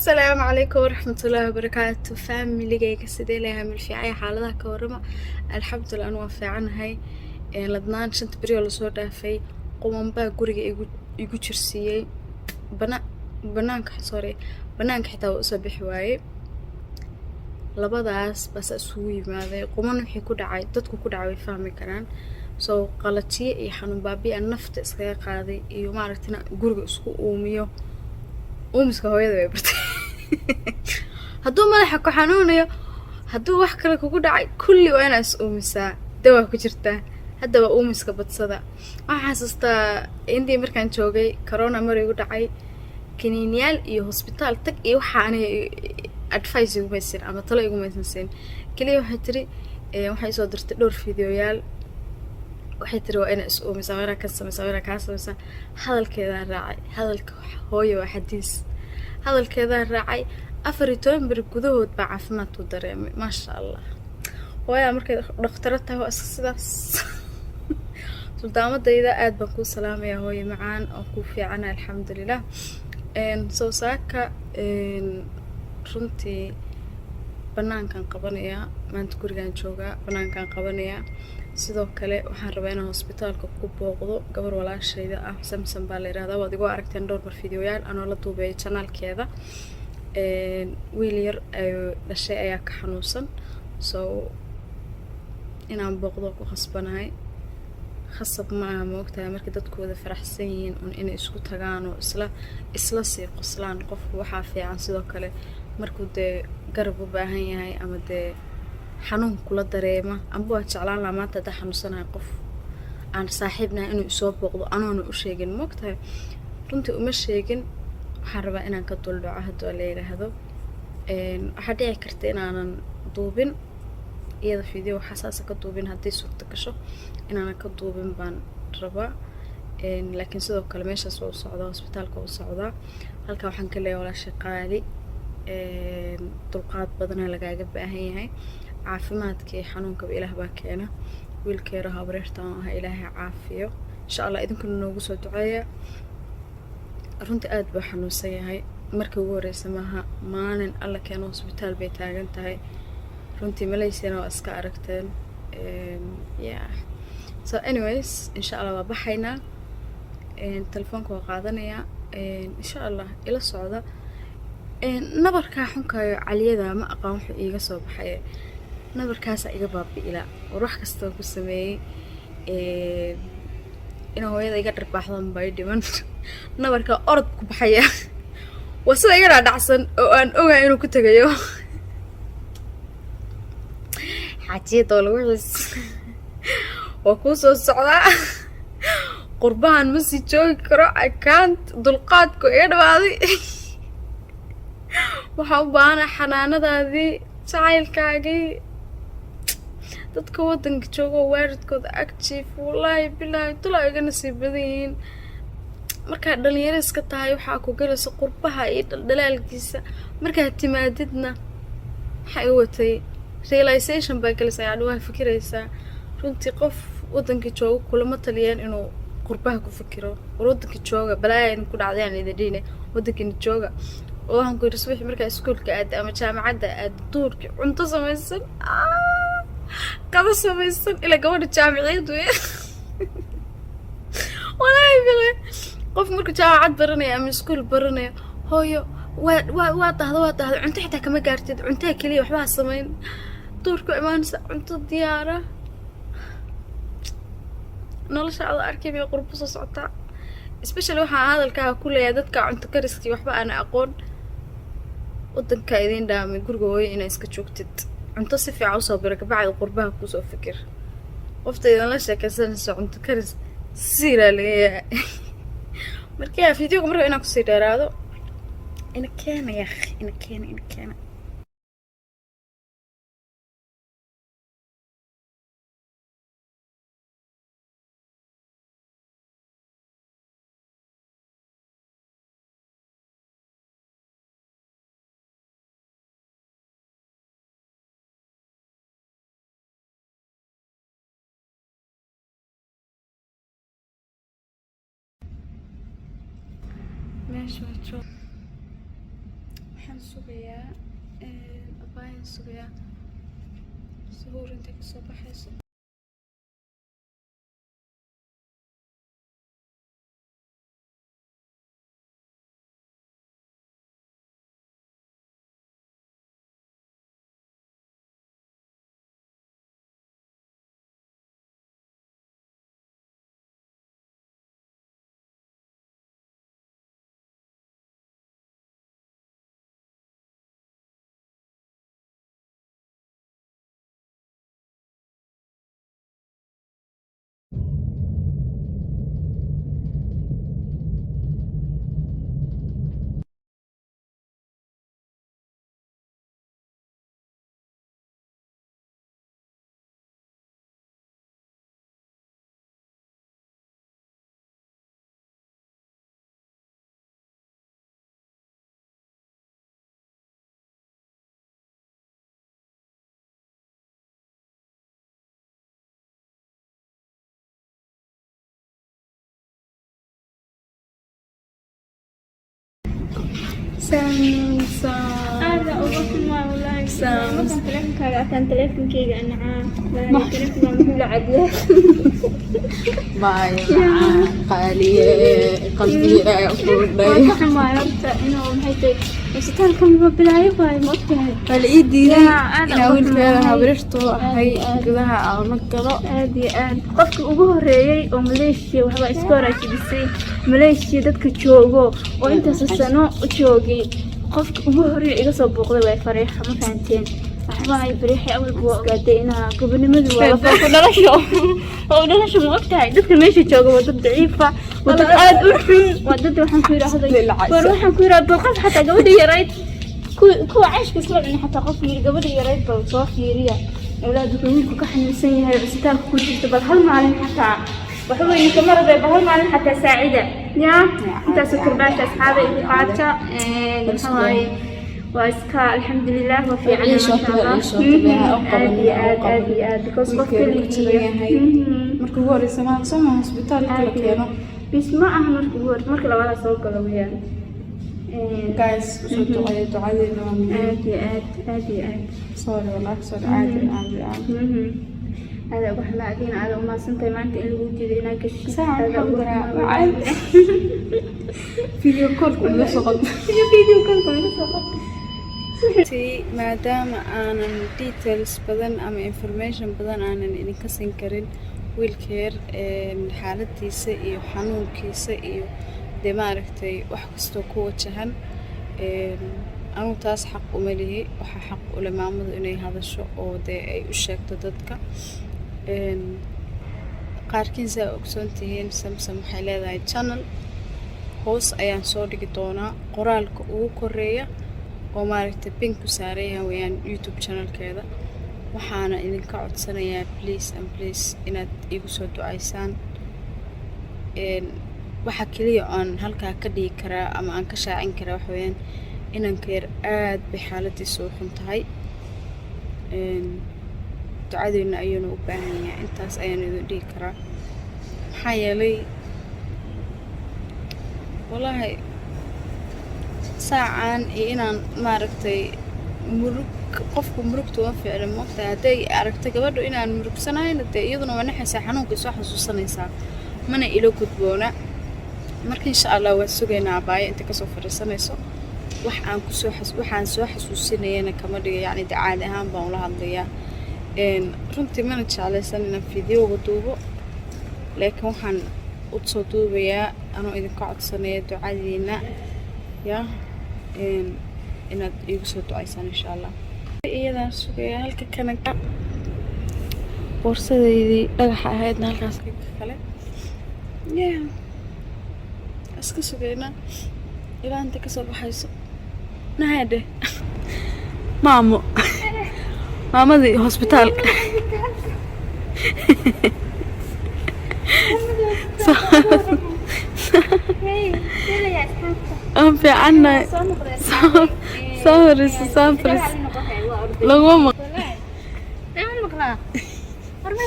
السلام عليكم ورحمة الله وبركاته فاميليغيga sidee leeyahay milfiicay xaaladaha ka warama alxamdulilah anuu fiicanahay ladnaan shanta beri oo lasoo dhaafay qumanbaa guriga igu jirsiiyey banaanka xitaa waa usoo bixi waayey labadaas bas isugu yimaaday quman wixii ku dhacay dadku ku dhacay way fahmi karaan soo qalatiye iyo xanuun baabi'a nafta iskaga qaaday iyo maaragtina guriga isku uumiyo uumiska hooyada way bartay hadduu madaxa ku xanuunayo hadduu wax kale kugu dhacay kulli waa inaad is uumisaa dawaa ku jirtaa haddaba uumiska badsada waxaan xasuustaa indii markaan joogay corona mar igu dhacay kaniiniyaal iyo hosbitaal tag iyo waxa aniga advice iguma siin ama talo iguma siin kaliya waxay tiri waxay soo dirtay dhowr fiidiyoyaal waxay tiri waa inaad is uumisaa waa inaad ka samaysaa waa inaad kaa samaysaa hadalkeedaan raacay hadalka hooyo waa xadiis hadalkeedaan raacay 14 beri gudahood baa caafimaad u dareemay maasha allah hooyaa markay dhakhtarad tahay waa iska sidaas sultaamadayda aad baan kuu salaamayaa hooyo macaan oo kuu fiicana alxamdulilah soo saaka runtii banaankan qabanayaa maanta gurigaan joogaa banaankan qabanayaa sidoo kale waxaan rabaa inaan hosbitaalka ku booqdo gabar walaashayda ah samsam baa la yiraahdaa waad igu aragteen dhowr mar fiidiyoyaal anoo la duubay channelkeeda wiil yar dhashay ayaa ka xanuunsan soo inaan booqdo ku khasbanahay khasab ma aha moogtahay markii dadku wada faraxsan yihiin inay isku tagaan oo isla sii qoslaan qofku waxaa fiican sidoo kale markuu dee garab u baahan yahay ama dee xanuun kula dareema amba waa jeclaan lahaa maanta haddaa xanuunsanahay qof aan saaxiibnahay inuu isoo booqdo anoona u sheegin moogtahay runtii uma sheegin waxaan rabaa inaan ka duldhaco hadduu la yidhaahdo waxaa dhici karta inaanan duubin iyada fiideo xasaasa ka duubin haddii suurta gasho inaanan ka duubin baan rabaa laakiin sidoo kale meeshaas waa u socdaa hosbitaalka u socdaa halkaa waxaan ka leeyahay walaasha qaali dulqaad badanaa lagaaga baahan yahay caafimaadkii xanuunkaba ilaah baa keena wiilkeera habreertaan aha ilaahay caafiyo insha allah idinkuna noogu soo duceeya runtii aad baa xanuunsan yahay markii ugu horeysa maaha maalin alla keeno hosbitaal bay taagan tahay runtii malaysiyana waa iska aragteen so anyways insha allah waa baxaynaa telefoonka waa qaadanayaa insha allah ila socda nabarkaa xunkaayo caliyada ma aqaan wuxuu iiga soo baxay nabarkaasaa iga baabi'ila war wax kastoo ku sameeyey inaa hooyada iga dharbaaxdan bay dhiman nabarkaa orod ku baxaya waa sida iga dhaadhacsan oo aan ogaa inuu ku tegayo xaajiyadoo lagu xiis waa kuu soo socdaa qurbahan ma sii joogi karo akaant dulqaadku iga dhawaaday waxaa u baahanaa xanaanadaadii jacaylkaagii dadka waddanka jooga oo waaridkooda agjiif wallaahi bilaahi dulaa iga nasiib badan yihiin markaad dhalinyaro iska tahay waxaa ku galaysa qurbaha iyo dhaldhalaalkiisa markaad timaadidna waxaa i watay realization baa galaysa yani waa fikiraysaa runtii qof waddanka jooga kulama taliyeen inuu qurbaha ku fikiro war waddanka jooga balaayan ku dhacdayaan idin dhine waddankani jooga oo waxaan ku yidhi subaxii markaa iskuulka aada ama jaamacadda aada duurkii cunto samaysan qado samaysan ilaa gabadha jaamiciyad wey walaahi bile qof markuu jaamacad baranayo ama iskuul baranayo hooyo waa dahda cunto xitaa kama gaartid cuntaha keliya waxbaa samayn duurku imaanaysa cunto diyaara nolosha ada arkay bay qurbo soo socotaa especially waxaa hadalkaaga ku leeyahay dadka cunto kariskii waxba aana aqoon waddanka idiin dhaamay guriga hooyo inaa iska joogtid cunto si fiican usoo bira kabacdi qurbaha kusoo fikir qofta idinla sheekaysanaysa cunto karis siiraa laga yahay markaa fiidiyoga marka inaan kusii dheeraado ina keena ina keena ماشي waxaan sugayaa abaayan sugayaa suhuur intay kasoo baxayso. هذا أبوك ما والله مثلا تلفونك كان تلفون كيجا أنا تلفون عدل باي قالي قلبي ما ما عرفت إنه هيك بس كان كم بلاي باي ما أكتر فالإيدي أنا ويلكيرها برشتو هاي كذا أو نقطة عادي قفك أبوه رأي ومليشيا وحبا إسكورة بسي مليشيا دتك تشوجو وأنت سنة تشوجي قفك أبوه رأي إذا صبغ ذي فريحة ما فهمتين أحباي فريحة أول بوا قادينا قبل مدوا فكنا نشوف ولا نشوف وقتها دتك ماشي تشوجو ودت ضعيفة ودت قاعد أرحم ودت وحن كيرا هذا وروحن كيرا بقف حتى قبل يريد كو عايش كسر إن حتى قفني قبل يريد بوصاف يريا أولادك ويلكو كحن مسيها بستان كل شيء تبغى هالمعلم حتى وحلو إنك مرة بهالمعلم حتى ساعدة يا أنت سكر باش أصحابي قاعدة هاي واسكا الحمد لله وفي عنا ما شاء الله عادي كوس بكتيريا هاي مركو هوري سما هوسبيتال كلا كيانو بيسمع مركو هوري مركو لو هذا سوق لو يعني guys وصلتوا عادي نوم عادي سوري والله سوري عادي هذا أبو حمادين هذا وما سنتي ما أنت اللي وجدي هناك الشيء ساعة عادي فيديو كول كله سقط maadaama aanan details badan ama information badan aanan idinka siin karin wiilka yar xaaladiisa iyo xanuunkiisa iyo dee maaragtay wax kastoo ku wajahan anugu taas xaq uma lihi waxaa xaq ule maamadu inay hadasho oo dee ay u sheegto dadka qaarkiin saa ogsoon tihiin samsam waxay leedahay channel hoos ayaan soo dhigi doonaa qoraalka ugu koreeya oo maaragtay pin ku saaran wayaan YouTube channelkeeda waxaana idinka codsanayaa please inaad igu soo ducaysaan waxa kaliya aan halkaa ka dhigi karaa ama aan ka shaacin karaa waxa weeyaan inanka yar aad bay xaaladiisu u xun tahay ducadeena ayuuna u baahan yahay intaas ayaan idin dhigi karaa maxaa yeelay wallaahi saacaan iyo inaan maaragtay qofku murugta uma ficno moogtahay hadday aragtay gabadhu inaan murugsanayna dee iyaduna waa naxaysaa xanuunkii soo xasuusanaysaa mana ilo gudboona marka insha allah waan sugaynaa abaayo inta kasoo fadhiisanayso waxaan soo xasuusinayana kama dhiga yacni dee caadi ahaan baan ula hadlayaa runtii mana jeclaysan inaan fideoga duubo laakiin waxaan u soo duubayaa anoo idinka codsanaya ducadiina ya inaad igu soo ducaysaan insha allah iyadaan sugayaa halka kanaga boorsadeydii dhagaxa ahaydna halkaas ka kale iska sugaynaa ilaa inta kasoo baxayso nahadhe maamadii hosbitaalka في عنا صافرس لغوما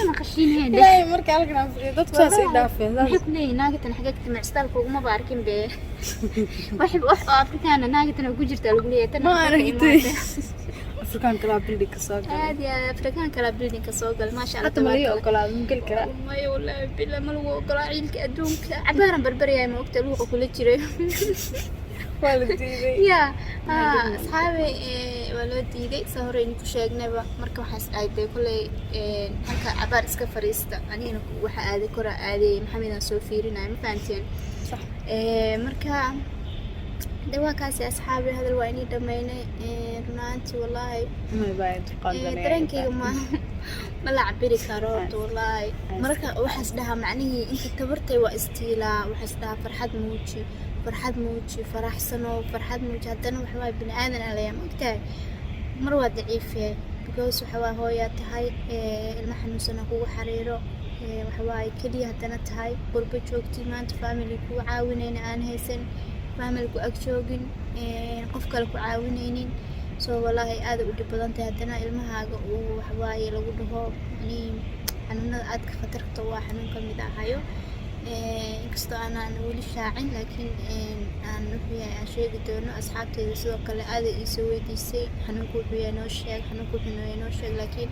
أنا خشين لا مركي halkan aan fadhiyo dadku saas ay dhaafeen كلي ناقتنا حاجات معستالك وما بعرفين به واحد أفريقيا ناقتنا وجرت القلية ما عرفتي Afrikaan kala building ka soo galay هذه أفريقيا كلا بلدين كسوقل ما شاء الله hadda ma ii ogolaado mungel kara ما يقول بالله ما لو قرا عيلك أدونك عبارة بربرية ما وقت الوقت كل شيء waa la diiday يا أصحابي ولدي ذي سهرين كشاجنا بقى مركب حس عادي كل هكا عبارة سكفريستا يعني وح عادي كرة عادي محمد سوفيرنا ما فهمتين صح مركب دوا كاسي أصحابي هذا الوعيني دمينا رنانتي والله ma baad qadana درنكي ما لعبيري كاروت والله مركب وحس لها معنيه أنت تبرتي واستيلا وحس لها فرحات موجي فرح سنو فرحات موجي هدنا وحواي بني آدم عليها مقتاي مروة ضعيفة بقوس وحواي هويا تهاي المحن سنة هو حريرو وحواي كلي هدنا تهاي قربة شوكتي ما أنت فاميلي كو عاونين آن هيسن فاميلي كو أكشوغين قفك لكو عاونين سو والله آد ودي بدانتي هدنا المهاجة وحواي لقوله يعني حنونا آد خطر طوا حنون كميدا هايو inkastoo aanan weli shaacin laakiin aan wuxuu yahay sheegi doono asxaabtayda sidoo kale aad ay soo weydiisay xanuunku wuxuu yahay noo sheeg laakiin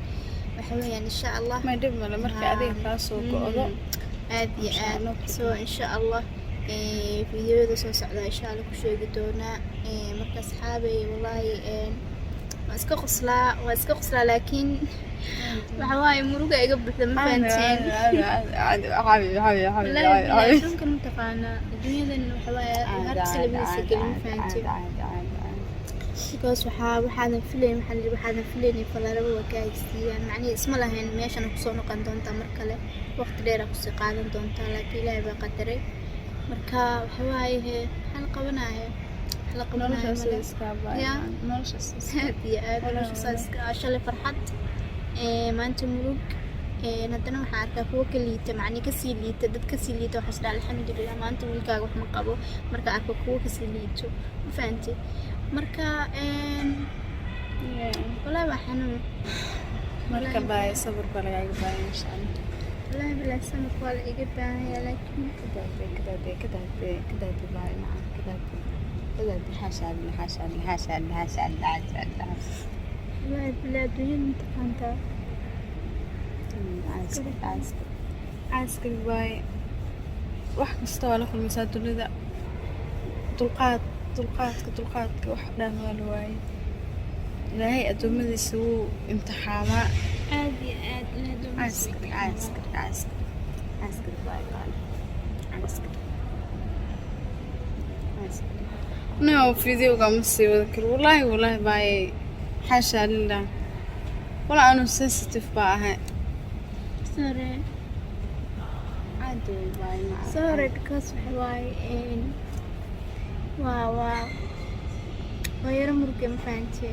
waxa weeyaan insha Allah ma dib male marka adiga ka soo go'do aad iyo aad soo insha Allah fiidiyoda soo socda insha Allah ku sheegi doona marka asxaabay wallahi waa iska qoslaa laakiin waxa waaye muruga iga buuxda ma fahanteen حبيبي ممكن متفاهمة الدنيا ذن وحوايا هرس لبنسي كلمة فانتي because waxaadan filayn waxaadan filaynin falaraba waa ka haystiyaan macnaheedu isma lahayn meeshan ku soo noqon doontaa mar kale waqti dheer ku sii qaadan doontaa laakiin Ilaahay baa qadaray marka waxa waaye hal qabanayo shalay farxad maanta murug haddana waxaan arkaa kuwa ka liita macnii kasii liita dad kasii liita waxaa isdhaa alxamdulilah maanta wiilkaaga wax ma qabo marka arko kuwa kasii liito ma fahanti marka walaahi waa xanuun marka baay sabir baa lagaaga baahan insha Allah والله بلا سمك ولا إجابة لكن كذا باي معك كذا حاشا والله بلا دنيا متفانتة عاسكر باي wax kasta waa la kulmaysaa dunida dulqaadka wax dhan waa la waayay ilaahay adoomadiisa wuu imtixaamaa عادي عاسكر باي no فيديو قام يصير ذكر والله باي حاشا لله ولا أنا sensitive بقى sorry عادي باي معك sorry because why واو ويرى مرقة مفانتي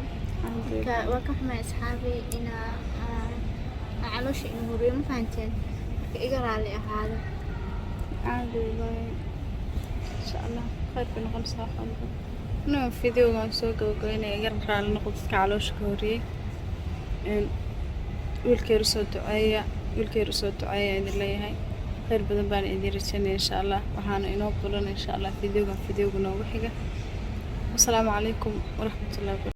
وكحما أصحابي إنا علوش إنه مرقة مفانتين إقرأ علي هذا عادي باي إن شاء الله خير في نقل صاحب no فيديو قام سوى قوينا يقرأ على نقطة علوش كوري wiilkay soo duceeya idin leeyahay khayr badan baan idin rajaynaya insha Allah waxaana inoo bulan insha Allah fiidiyowga noogu xiga wassalaamu calaykum waraxmatullaahi